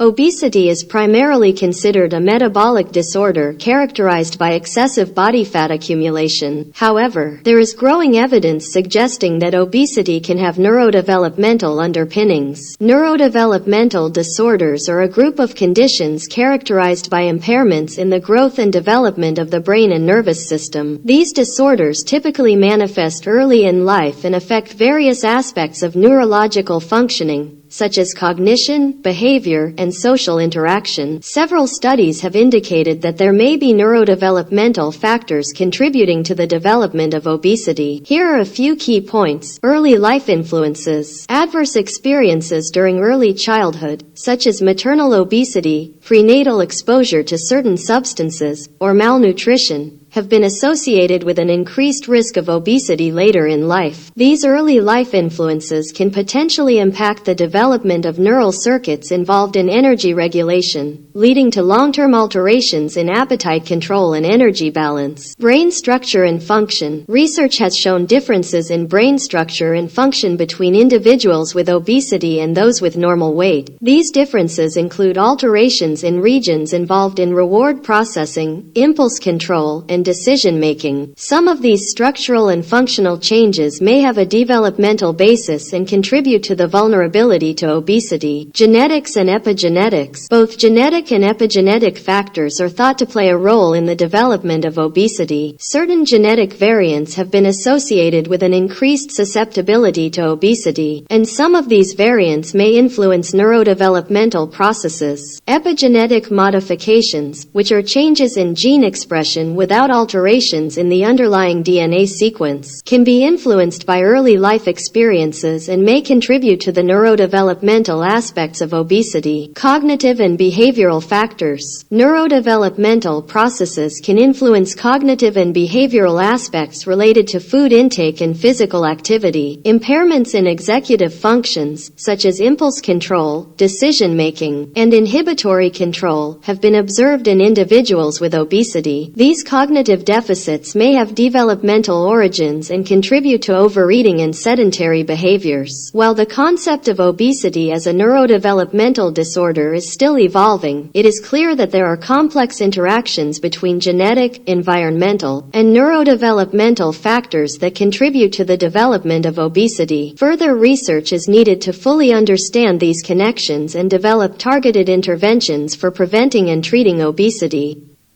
Obesity is primarily considered a metabolic disorder characterized by excessive body fat accumulation. However, there is growing evidence suggesting that obesity can have neurodevelopmental underpinnings. Neurodevelopmental disorders are a group of conditions characterized by impairments in the growth and development of the brain and nervous system. These disorders typically manifest early in life and affect various aspects of neurological functioning, such as cognition, behavior, and social interaction. Several studies have indicated that there may be neurodevelopmental factors contributing to the development of obesity. Here are a few key points. Early life influences. Adverse experiences during early childhood, such as maternal obesity, prenatal exposure to certain substances, or malnutrition, have been associated with an increased risk of obesity later in life. These early life influences can potentially impact the development of neural circuits involved in energy regulation, leading to long-term alterations in appetite control and energy balance. Brain structure and function. Research has shown differences in brain structure and function between individuals with obesity and those with normal weight. These differences include alterations in regions involved in reward processing, impulse control, and decision-making. Some of these structural and functional changes may have a developmental basis and contribute to the vulnerability to obesity. Genetics and epigenetics. Both genetic and epigenetic factors are thought to play a role in the development of obesity. Certain genetic variants have been associated with an increased susceptibility to obesity, and some of these variants may influence neurodevelopmental processes. Epigenetic modifications, which are changes in gene expression without alterations in the underlying DNA sequence, can be influenced by early life experiences and may contribute to the neurodevelopmental aspects of obesity. Cognitive and behavioral factors. Neurodevelopmental processes can influence cognitive and behavioral aspects related to food intake and physical activity. Impairments in executive functions, such as impulse control, decision-making, and inhibitory control, have been observed in individuals with obesity. These cognitive deficits may have developmental origins and contribute to overeating and sedentary behaviors. While the concept of obesity as a neurodevelopmental disorder is still evolving, it is clear that there are complex interactions between genetic, environmental, and neurodevelopmental factors that contribute to the development of obesity. Further research is needed to fully understand these connections and develop targeted interventions for preventing and treating obesity.